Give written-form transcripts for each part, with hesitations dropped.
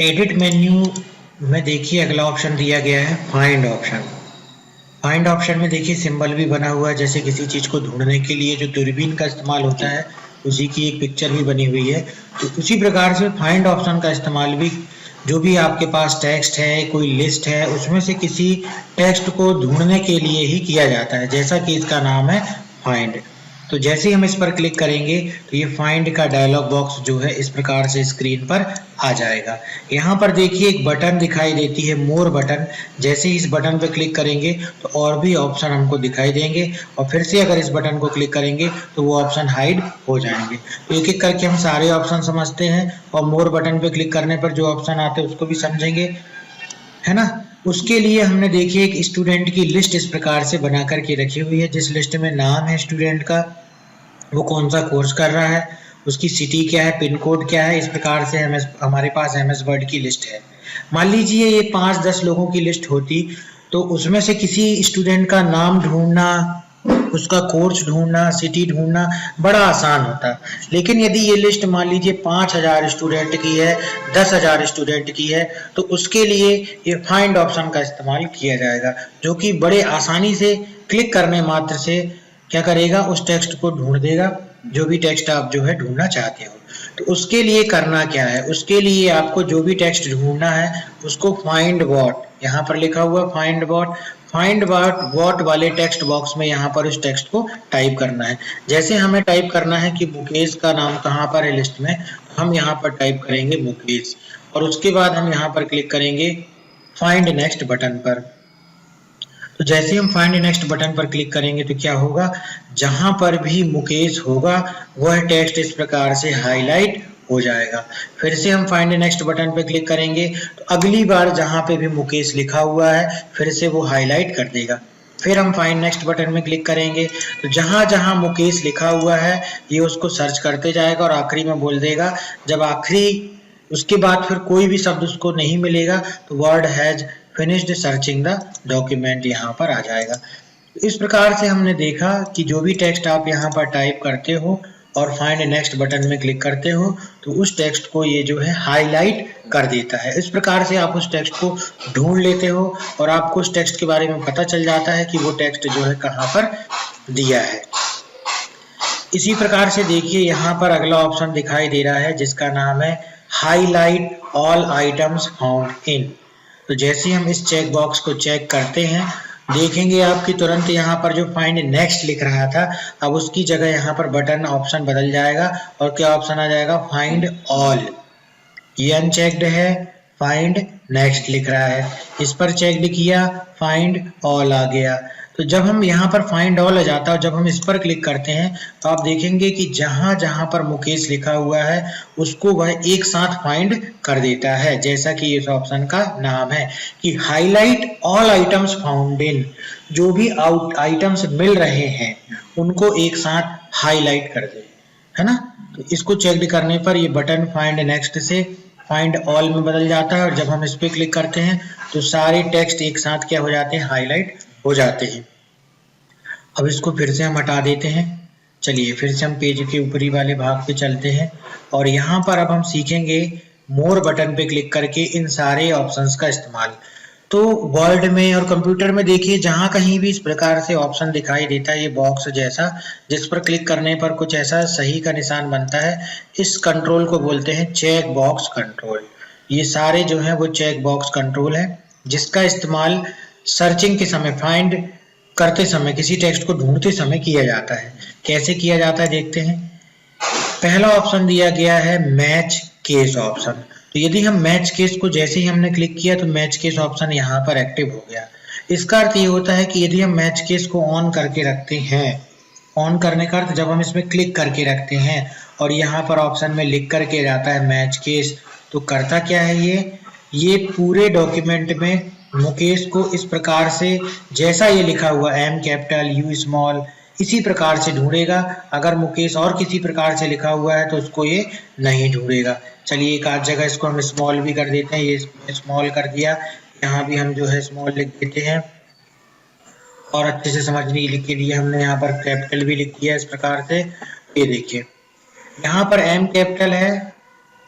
Edit menu में देखिए अगला ऑप्शन दिया गया है फाइंड ऑप्शन। फाइंड ऑप्शन में देखिए सिंबल भी बना हुआ है, जैसे किसी चीज को ढूंढने के लिए जो दूरबीन का इस्तेमाल होता है उसी की एक पिक्चर भी बनी हुई है। तो उसी प्रकार से फाइंड ऑप्शन का इस्तेमाल भी जो भी आपके पास टेक्स्ट है, कोई लिस्ट है, उसमें से किसी टेक्स्ट को ढूंढने के लिए ही किया जाता है, जैसा कि इसका नाम है फाइंड। तो जैसे ही हम इस पर क्लिक करेंगे तो ये फाइंड का डायलॉग बॉक्स जो है इस प्रकार से स्क्रीन पर आ जाएगा। यहाँ पर देखिए एक बटन दिखाई देती है, मोर बटन। जैसे ही इस बटन पर क्लिक करेंगे तो और भी ऑप्शन हमको दिखाई देंगे, और फिर से अगर इस बटन को क्लिक करेंगे तो वो ऑप्शन हाइड हो जाएंगे। तो एक एक करके हम सारे ऑप्शन समझते हैं, और मोर बटन पे क्लिक करने पर जो ऑप्शन आते हैं उसको भी समझेंगे, है ना। उसके लिए हमने देखिए एक स्टूडेंट की लिस्ट इस प्रकार से बना करके रखी हुई है, जिस लिस्ट में नाम है स्टूडेंट का, वो कौन सा कोर्स कर रहा है, उसकी सिटी क्या है, पिन कोड क्या है। इस प्रकार से हमारे पास एमएस वर्ड की लिस्ट है। मान लीजिए ये 5-10 लोगों की लिस्ट होती, तो उसमें से किसी स्टूडेंट का नाम ढूंढना, उसका कोर्स ढूंढना, सिटी ढूंढना बड़ा आसान होता। लेकिन यदि ये लिस्ट मान लीजिए 5,000 स्टूडेंट की है, 10,000 स्टूडेंट की है, तो उसके लिए ये फाइंड ऑप्शन का इस्तेमाल किया जाएगा, जो कि बड़े आसानी से क्लिक करने मात्र से क्या करेगा, उस टेक्स्ट को ढूंढ देगा, जो भी टेक्स्ट आप जो है ढूंढना चाहते हो। तो उसके लिए करना क्या है, उसके लिए आपको जो भी टेक्स्ट ढूंढना है उसको फाइंड व्हाट, यहाँ पर लिखा हुआ फाइंड व्हाट, फाइंड व्हाट वाले टेक्स्ट बॉक्स में यहाँ पर उस टेक्स्ट को टाइप करना है। जैसे हमें टाइप करना है कि मुकेश का नाम कहाँ पर है लिस्ट में, तो हम यहाँ पर टाइप करेंगे मुकेश, और उसके बाद हम यहाँ पर क्लिक करेंगे फाइंड नेक्स्ट बटन पर। तो जैसे हम फाइंड नेक्स्ट बटन पर क्लिक करेंगे तो क्या होगा, जहां पर भी मुकेश होगा वह टेक्स्ट इस प्रकार से हाईलाइट हो जाएगा। फिर से हम फाइंड नेक्स्ट बटन पर क्लिक करेंगे तो अगली बार जहां पे भी मुकेश लिखा हुआ है फिर से वो हाईलाइट कर देगा। फिर हम फाइंड नेक्स्ट बटन में क्लिक करेंगे तो जहां जहां मुकेश लिखा हुआ है ये उसको सर्च करते जाएगा, और आखिरी में बोल देगा, जब आखिरी उसके बाद फिर कोई भी शब्द उसको नहीं मिलेगा तो word has finished searching the document यहाँ पर आ जाएगा। इस प्रकार से हमने देखा कि जो भी टेक्स्ट आप यहाँ पर टाइप करते हो और फाइंड नेक्स्ट बटन में क्लिक करते हो तो उस टेक्स्ट को ये जो है हाईलाइट कर देता है। इस प्रकार से आप उस टेक्स्ट को ढूंढ लेते हो और आपको उस टेक्स्ट के बारे में पता चल जाता है कि वो टेक्स्ट जो है कहाँ पर दिया है। इसी प्रकार से देखिए यहाँ पर अगला ऑप्शन दिखाई दे रहा है जिसका नाम है highlight all items found in. तो जैसे ही हम इस चेक बॉक्स को चेक करते हैं देखेंगे आपकी तुरंत यहाँ पर जो फाइंड नेक्स्ट लिख रहा था अब उसकी जगह यहाँ पर बटन ऑप्शन बदल जाएगा और क्या ऑप्शन आ जाएगा, फाइंड ऑल। ये अनचेक्ड है, फाइंड नेक्स्ट लिख रहा है, इस पर चेक्ड किया, फाइंड ऑल आ गया। तो जब हम यहाँ पर फाइंड ऑल आ जाता है और जब हम इस पर क्लिक करते हैं तो आप देखेंगे कि जहां जहां पर मुकेश लिखा हुआ है उसको वह एक साथ फाइंड कर देता है, जैसा कि इस ऑप्शन का नाम है कि highlight all items found in. जो भी आइटम्स मिल रहे हैं उनको एक साथ हाईलाइट कर दे, है ना। तो इसको चेक करने पर ये बटन फाइंड नेक्स्ट से फाइंड ऑल में बदल जाता है, और जब हम इस पर क्लिक करते हैं तो सारे टेक्स्ट एक साथ क्या हो जाते हैं, हाईलाइट हो जाते हैं। अब इसको फिर से हम हटा देते हैं। चलिए फिर से हम पेज के ऊपरी वाले भाग पे चलते हैं और यहाँ पर अब हम सीखेंगे मोर बटन पे क्लिक करके इन सारे ऑप्शंस का इस्तेमाल। तो वर्ड में और कंप्यूटर में देखिए जहां कहीं भी इस प्रकार से ऑप्शन दिखाई देता है ये बॉक्स जैसा, जिस पर क्लिक करने पर कुछ ऐसा सही का निशान बनता है, इस कंट्रोल को बोलते हैं चेक बॉक्स कंट्रोल। ये सारे जो है वो चेक बॉक्स कंट्रोल है जिसका इस्तेमाल सर्चिंग के समय, फाइंड करते समय, किसी टेक्स्ट को ढूंढते समय किया जाता है। कैसे किया जाता है देखते हैं। पहला ऑप्शन दिया गया है मैच केस ऑप्शन। तो यदि हम मैच केस को जैसे ही हमने क्लिक किया तो मैच केस ऑप्शन यहाँ पर एक्टिव हो गया। इसका अर्थ ये होता है कि यदि हम मैच केस को ऑन करके रखते हैं, ऑन करने का अर्थ जब हम इसमें क्लिक करके रखते हैं और यहाँ पर ऑप्शन में लिख करके जाता है मैच केस, तो करता क्या है ये पूरे डॉक्यूमेंट में मुकेश को इस प्रकार से जैसा ये लिखा हुआ एम कैपिटल यू स्मॉल इसी प्रकार से ढूंढेगा। अगर मुकेश और किसी प्रकार से लिखा हुआ है तो उसको ये नहीं ढूंढेगा। चलिए एक आध जगह इसको हम स्मॉल भी कर देते हैं, ये स्मॉल कर दिया, यहाँ भी हम जो है स्मॉल लिख देते हैं और अच्छे से समझने के लिए हमने यहाँ पर कैपिटल भी लिख दिया इस प्रकार से। ये देखिए यहाँ पर एम कैपिटल है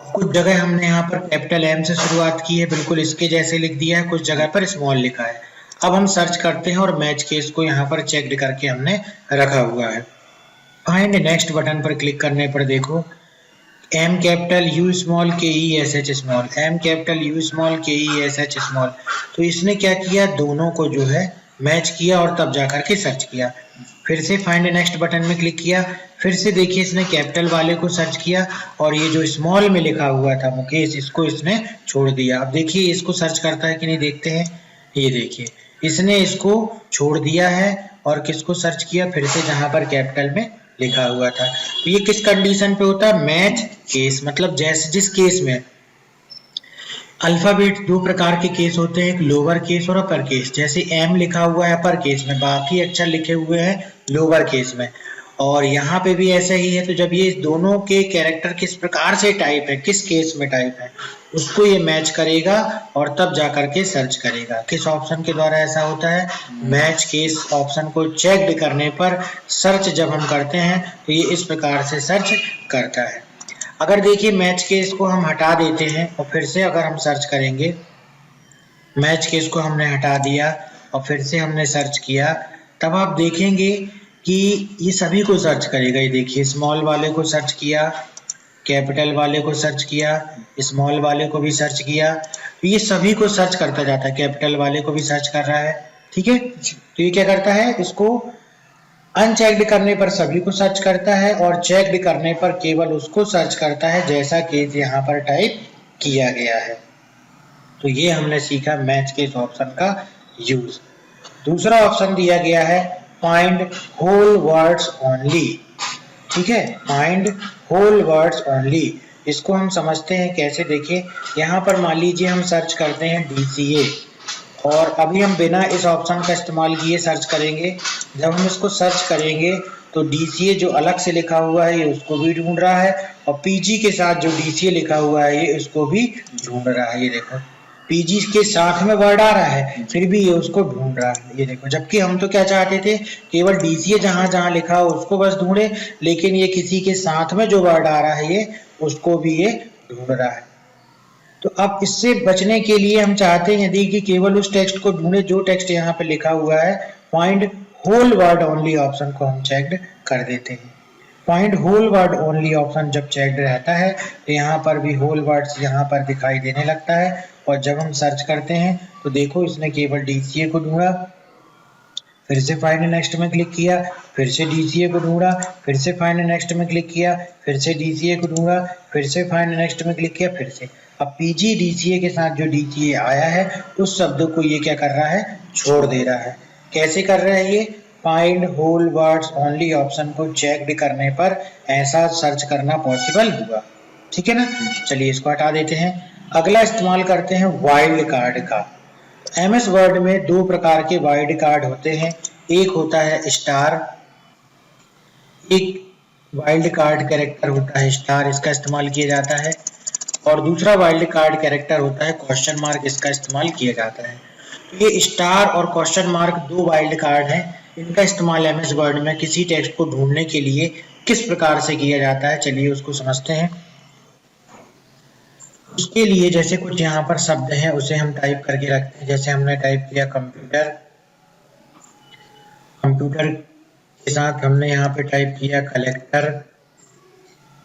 कुछ जगह हमने यहाँ पर कैपिटल एम से शुरुआत की है, बिल्कुल इसके जैसे लिख दिया है, कुछ जगह पर स्मॉल लिखा है। अब हम सर्च करते हैं और मैच केस को यहाँ पर चेक करके हमने रखा हुआ है। फाइंड नेक्स्ट बटन पर क्लिक करने पर देखो M capital U small K E S H small, M capital U small K E S H small. तो इसने क्या किया, दोनों को जो है मैच किया और तब जाकर के सर्च किया। फिर से फाइंड नेक्स्ट बटन में क्लिक किया, फिर से देखिए इसने कैपिटल वाले को सर्च किया और ये जो स्मॉल में लिखा हुआ था मुकेश, इसको इसने छोड़ दिया। अब देखिए इसको सर्च करता है कि नहीं, देखते हैं। ये देखिए इसने इसको छोड़ दिया है और किसको सर्च किया, फिर से जहां पर कैपिटल में लिखा हुआ था। तो ये किस कंडीशन पे होता है, मैच केस, मतलब जैसे जिस केस में अल्फाबेट दो प्रकार के केस होते हैं, एक लोअर केस और अपर केस। जैसे एम लिखा हुआ है अपर केस में, बाकी अक्षर लिखे हुए हैं लोअर केस में, और यहाँ पे भी ऐसा ही है। तो जब ये दोनों के कैरेक्टर किस प्रकार से टाइप है, किस केस में टाइप है, उसको ये मैच करेगा और तब जाकर के सर्च करेगा। किस ऑप्शन के द्वारा ऐसा होता है, मैच केस ऑप्शन को चेक करने पर सर्च जब हम करते हैं तो ये इस प्रकार से सर्च करता है। अगर देखिए मैच केस को हम हटा देते हैं और फिर से अगर हम सर्च करेंगे, मैच केस को हमने हटा दिया और फिर से हमने सर्च किया, तब आप देखेंगे कि ये सभी को सर्च करेगा। ये देखिए स्मॉल वाले को सर्च किया, कैपिटल वाले को सर्च किया, स्मॉल वाले को भी सर्च किया, तो ये सभी को सर्च करता जाता है। कैपिटल वाले को भी सर्च कर रहा है, ठीक है। तो ये क्या करता है, इसको अनचेक्ड करने पर सभी को सर्च करता है और चेक्ड करने पर केवल उसको सर्च करता है जैसा कि यहाँ पर टाइप किया गया है। तो ये हमने सीखा मैच केस ऑप्शन का यूज। दूसरा ऑप्शन दिया गया है फाइंड होल वर्ड्स ओनली, ठीक है, फाइंड होल वर्ड्स ओनली। इसको हम समझते हैं कैसे, देखिए यहाँ पर मान लीजिए हम सर्च करते हैं DCA और अभी हम बिना इस ऑप्शन का इस्तेमाल किए सर्च करेंगे। जब हम इसको सर्च करेंगे तो DCA जो अलग से लिखा हुआ है ये उसको भी ढूंढ रहा है और PG के साथ जो DCA लिखा हुआ है ये उसको भी ढूंढ रहा है। ये देखो PG के साथ में वर्ड आ रहा है फिर भी ये उसको ढूंढ रहा है, ये देखो। जबकि हम तो क्या चाहते थे, केवल DCA जहां जहां लिखा हो उसको बस ढूंढे, लेकिन ये किसी के साथ में जो वर्ड आ रहा है ये उसको भी ये ढूंढ रहा है। तो अब इससे बचने के लिए हम चाहते हैं यदि कि केवल उस टेक्स्ट को ढूंढे जो टेक्स्ट यहाँ पे लिखा हुआ है, find whole word only option को हम चेक्ड कर देते हैं। Find whole word only option जब चेक्ड रहता है तो यहाँ पर भी होल वर्ड्स यहाँ पर दिखाई देने लगता है और जब हम सर्च करते हैं तो देखो इसने केवल DCA को ढूंढा, फिर से फाइंड नेक्स्ट में क्लिक किया, फिर से DCA को ढूंढा, फिर से फाइंड नेक्स्ट में क्लिक किया, फिर से DCA को ढूंढा, फिर से फाइंड नेक्स्ट में क्लिक किया, फिर से। अब PG DCA के साथ जो DCA आया है उस शब्द को ये क्या कर रहा है, छोड़ दे रहा है। कैसे कर रहा है ये, find whole words only option को चेक करने पर ऐसा सर्च करना पॉसिबल होगा, ठीक है ना। चलिए इसको हटा देते हैं। अगला इस्तेमाल करते हैं वाइल्ड कार्ड का। MS वर्ड में दो प्रकार के वाइल्ड कार्ड होते हैं, एक होता है स्टार, एक वाइल्ड कार्ड कैरेक्टर होता है स्टार, इसका इस्तेमाल किया जाता है, और दूसरा वाइल्ड कार्ड कैरेक्टर होता है क्वेश्चन मार्क, इसका इस्तेमाल किया जाता है। तो ये स्टार और क्वेश्चन मार्क दो वाइल्ड कार्ड हैं, इनका इस्तेमाल MS वर्ड में किसी टेक्स्ट को ढूंढने के लिए किस प्रकार से किया जाता है, चलिए उसको समझते हैं। उसके लिए जैसे कुछ यहाँ पर शब्द हैं उसे हम टाइप करके रखते हैं। जैसे हमने टाइप किया कंप्यूटर, कंप्यूटर के साथ हमने यहाँ पे टाइप किया कलेक्टर,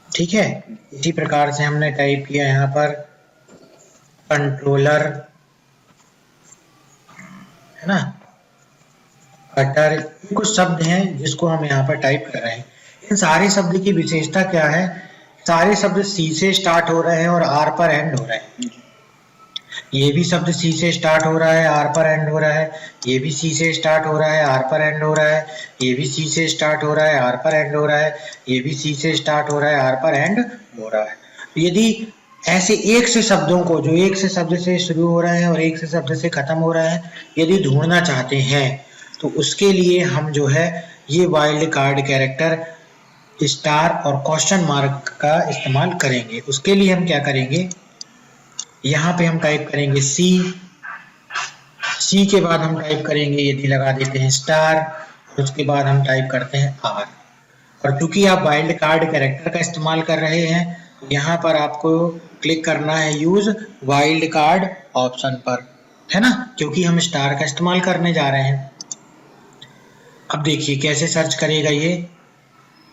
ठीक है। इसी प्रकार से हमने टाइप किया यहाँ पर कंट्रोलर, है ना, कटर। कुछ शब्द हैं जिसको हम यहाँ पर टाइप कर रहे हैं। इन सारे शब्द की विशेषता क्या है, सारे शब्द C से स्टार्ट हो रहे हैं और R पर एंड हो रहे हैं। ये भी शब्द C से स्टार्ट हो रहा है, R पर एंड हो रहा है, ये भी C से स्टार्ट हो रहा है, R पर एंड हो रहा है, ये भी C से स्टार्ट हो रहा है, R पर एंड हो रहा है, ये भी C से स्टार्ट हो रहा है, R पर एंड हो रहा है। यदि ऐसे एक से शब्दों को जो एक से शब्द से शुरू हो रहे हैं और एक से शब्द से खत्म हो रहा है यदि ढूंढना चाहते हैं तो उसके लिए हम जो है ये वाइल्ड कार्ड कैरेक्टर स्टार और क्वेश्चन मार्क का इस्तेमाल करेंगे। उसके लिए हम क्या करेंगे, यहाँ पे हम टाइप करेंगे C के बाद हम टाइप करेंगे, यदि लगा देते हैं स्टार, उसके बाद हम टाइप करते हैं R। और चूंकि आप वाइल्ड कार्ड कैरेक्टर का इस्तेमाल कर रहे हैं यहाँ पर आपको क्लिक करना है यूज वाइल्ड कार्ड ऑप्शन पर, है ना, क्योंकि हम स्टार का इस्तेमाल करने जा रहे हैं। अब देखिए कैसे सर्च करेगा ये।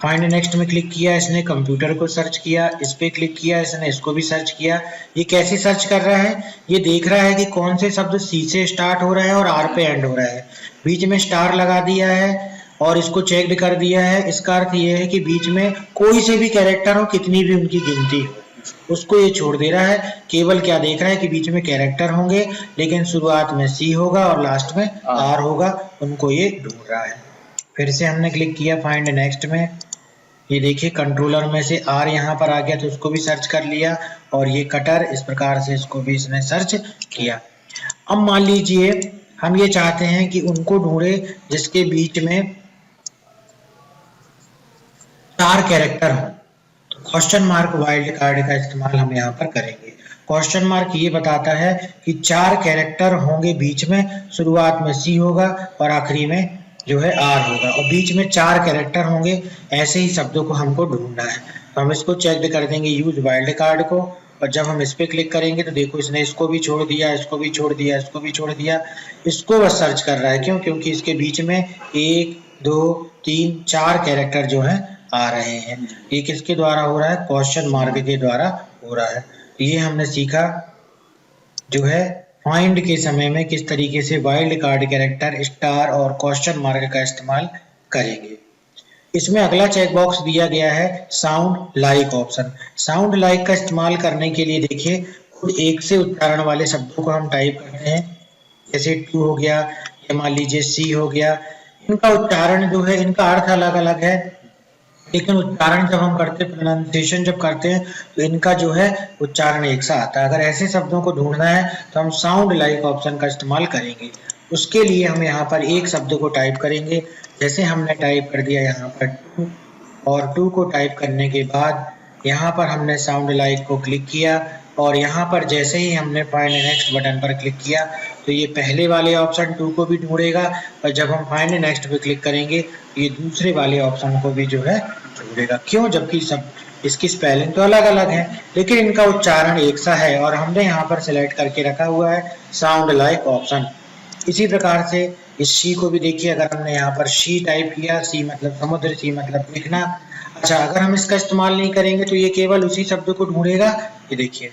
फाइंड नेक्स्ट में क्लिक किया इसने, कंप्यूटर को सर्च किया, इस पे क्लिक किया इसने, इसको भी सर्च किया। ये कैसे सर्च कर रहा है, ये देख रहा है कि कौन से शब्द सी से स्टार्ट हो रहे हैं और आर पे एंड हो रहा है। बीच में स्टार लगा दिया है और इसको चेक्ड कर दिया है। इसका अर्थ ये है कि बीच में कोई से भी कैरेक्टर हो, कितनी भी उनकी गिनती हो, उसको ये छोड़ दे रहा है। केवल क्या देख रहा है कि बीच में कैरेक्टर होंगे, लेकिन शुरुआत में सी होगा और लास्ट में आर होगा, उनको ये ढूंढ रहा है। फिर से हमने क्लिक किया फाइंड नेक्स्ट में, ये देखिए कंट्रोलर में से आर यहाँ पर आ गया तो उसको भी सर्च कर लिया, और ये कटर इस प्रकार से इसको भी इसने सर्च किया। अब मान लीजिए हम ये चाहते हैं कि उनको ढूंढे जिसके बीच में 4 कैरेक्टर हो, तो क्वेश्चन मार्क वाइल्ड कार्ड का इस्तेमाल हम यहाँ पर करेंगे। क्वेश्चन मार्क ये बताता है कि 4 कैरेक्टर होंगे बीच में, शुरुआत में सी होगा और आखिरी में जो है आर होगा, और बीच में 4 कैरेक्टर होंगे। ऐसे ही शब्दों को हमको ढूंढना है, तो हम इसको चेक कर देंगे यूज वाइल्ड कार्ड को, और जब हम इस पे क्लिक करेंगे तो देखो इसने इसको भी छोड़ दिया, इसको भी छोड़ दिया, इसको भी छोड़ दिया, इसको बस सर्च कर रहा है। क्यों? क्योंकि इसके बीच में 1 2 3 4 कैरेक्टर जो है आ रहे हैं। ये किसके द्वारा हो रहा है? क्वेश्चन मार्क के द्वारा हो रहा है। ये हमने सीखा जो है फाइंड के समय में किस तरीके से वाइल्ड कार्ड कैरेक्टर, स्टार और क्वेश्चन मार्क का इस्तेमाल करेंगे। इसमें अगला चेक बॉक्स दिया गया है sound like option. Sound like का इस्तेमाल करने के लिए देखिए कुछ एक से उच्चारण वाले शब्दों को हम टाइप करते हैं, जैसे टू हो गया या मान लीजिए सी हो गया। इनका उच्चारण जो है, इनका अर्थ अलग अलग है, लेकिन उच्चारण जब हम करते हैं, प्रोनाउंसिएशन जब करते हैं, तो इनका जो है उच्चारण एक सा आता है। अगर ऐसे शब्दों को ढूंढना है तो हम साउंड लाइक ऑप्शन का इस्तेमाल करेंगे। उसके लिए हम यहाँ पर एक शब्द को टाइप करेंगे, जैसे हमने टाइप कर दिया यहाँ पर टू, और टू को टाइप करने के बाद यहाँ पर हमने साउंड लाइक को क्लिक किया, और यहाँ पर जैसे ही हमने फाइंड नेक्स्ट बटन पर क्लिक किया तो ये पहले वाले ऑप्शन टू को भी ढूंढेगा, और जब हम फाइंड नेक्स्ट पे क्लिक करेंगे तो ये दूसरे वाले ऑप्शन को भी जो है ढूंढेगा। क्यों? जबकि सब इसकी स्पेलिंग तो अलग अलग है, लेकिन इनका उच्चारण एक सा है, और हमने यहाँ पर सिलेक्ट करके रखा हुआ है साउंड लाइक ऑप्शन। इसी प्रकार से इस शी को भी देखिए, अगर हमने यहाँ पर शी टाइप किया, सी मतलब समुद्र, सी मतलब देखना। अच्छा, अगर हम इसका इस्तेमाल नहीं करेंगे तो ये केवल उसी शब्द को ढूंढेगा, ये देखिए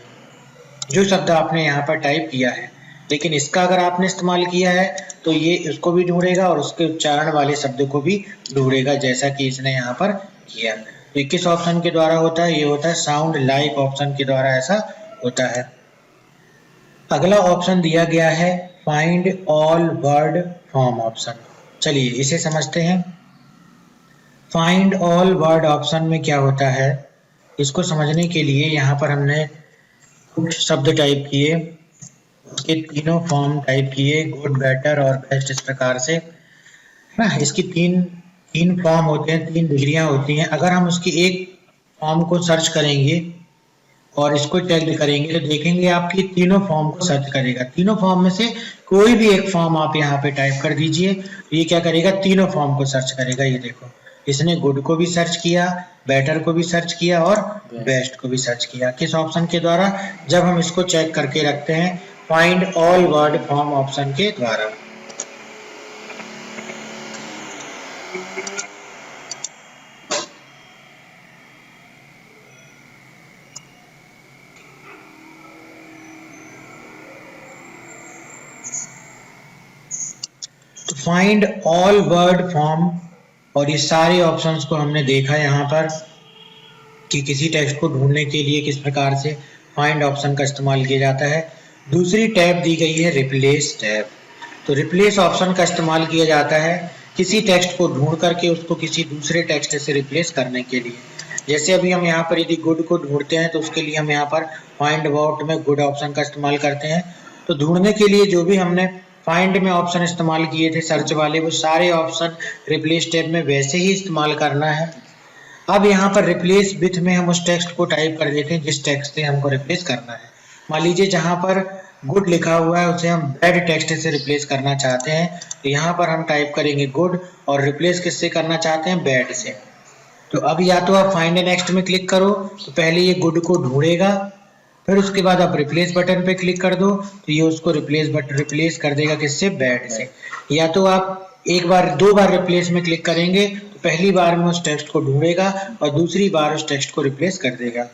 जो शब्द आपने यहाँ पर टाइप किया है, लेकिन इसका अगर आपने इस्तेमाल किया है तो ये उसको भी ढूंढेगा और उसके उच्चारण वाले शब्द को भी ढूंढेगा, जैसा कि इसने यहाँ पर किया। तो किस ऑप्शन के द्वारा होता है? ये होता है साउंड लाइक ऑप्शन के द्वारा ऐसा होता है। अगला ऑप्शन दिया गया है find all word form option. चलिए इसे समझते हैं। फाइंड ऑल वर्ड ऑप्शन में क्या होता है, इसको समझने के लिए यहाँ पर हमने कुछ शब्द टाइप किए, उसके तीनों फॉर्म टाइप किए, गुड, बेटर और बेस्ट, इस प्रकार से ना। इसकी तीन फॉर्म होते हैं, 3 डिग्रियां होती हैं। अगर हम उसकी एक फॉर्म को सर्च करेंगे और इसको चेक करेंगे तो देखेंगे आपकी तीनों फॉर्म को सर्च करेगा। तीनों फॉर्म में से कोई भी एक फॉर्म आप यहाँ पे टाइप कर दीजिए, तो ये क्या करेगा? तीनों फॉर्म को सर्च करेगा। ये देखो इसने गुड को भी सर्च किया, बेटर को भी सर्च किया और बेस्ट को भी सर्च किया। किस ऑप्शन के द्वारा? जब हम इसको चेक करके रखते हैं find all word form option के द्वारा। तो फाइंड ऑल वर्ड फॉर्म, और ये सारे ऑप्शंस को हमने देखा यहाँ पर कि किसी टेक्स्ट को ढूंढने के लिए किस प्रकार से फाइंड ऑप्शन का इस्तेमाल किया जाता है। दूसरी टैब दी गई है रिप्लेस टैब। तो रिप्लेस ऑप्शन का इस्तेमाल किया जाता है किसी टेक्स्ट को ढूंढ करके उसको किसी दूसरे टेक्स्ट से रिप्लेस करने के लिए। जैसे अभी हम यहाँ पर यदि गुड को ढूंढते हैं तो उसके लिए हम यहाँ पर फाइंड अबाउट में गुड ऑप्शन का इस्तेमाल करते हैं। तो ढूंढने के लिए जो भी हमने फाइंड में ऑप्शन इस्तेमाल किए थे सर्च वाले, वो सारे ऑप्शन रिप्लेस टैब में वैसे ही इस्तेमाल करना है। अब यहाँ पर रिप्लेस विथ में हम उस टेक्स्ट को टाइप कर देते हैं जिस टेक्स्ट से हमको रिप्लेस करना है। मान लीजिए जहाँ पर गुड लिखा हुआ है उसे हम बैड टेक्स्ट से रिप्लेस करना चाहते हैं, तो यहाँ पर हम टाइप करेंगे गुड और रिप्लेस किससे करना चाहते हैं? बैड से। तो अब या तो आप फाइंड नेक्स्ट में क्लिक करो तो पहले ये गुड को ढूंढेगा, फिर उसके बाद आप रिप्लेस बटन पे क्लिक कर दो तो ये उसको रिप्लेस कर देगा किससे, बैड से। या तो आप एक बार 2 बार रिप्लेस में क्लिक करेंगे तो पहली बार में उस टेक्स्ट को ढूंढेगा और दूसरी बार उस टेक्स्ट को रिप्लेस कर देगा।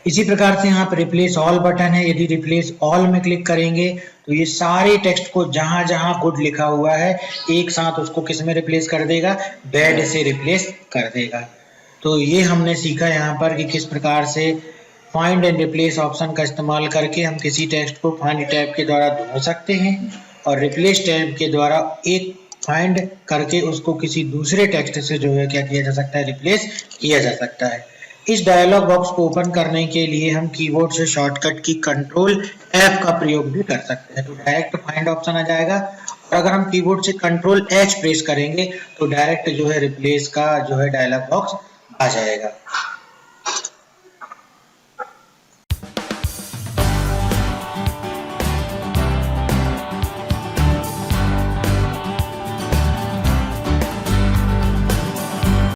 इसी प्रकार से यहाँ पर रिप्लेस ऑल बटन है, यदि रिप्लेस ऑल में क्लिक करेंगे तो ये सारे टेक्स्ट को जहां जहां गुड लिखा हुआ है एक साथ उसको किस में रिप्लेस कर देगा, बैड से रिप्लेस कर देगा। तो ये हमने सीखा यहाँ पर कि किस प्रकार से फाइंड एंड रिप्लेस ऑप्शन का इस्तेमाल करके हम किसी टेक्स्ट को फाइंड टैब के द्वारा ढूंढ सकते हैं और रिप्लेस टैब के द्वारा एक फाइंड करके उसको किसी दूसरे टेक्स्ट से जो है क्या किया जा सकता है, रिप्लेस किया जा सकता है। इस डायलॉग बॉक्स को ओपन करने के लिए हम कीबोर्ड से शॉर्टकट की कंट्रोल F का प्रयोग भी कर सकते हैं, तो डायरेक्ट फाइंड ऑप्शन आ जाएगा। और अगर हम कीबोर्ड से कंट्रोल H प्रेस करेंगे तो डायरेक्ट जो है रिप्लेस का जो है डायलॉग बॉक्स आ जाएगा।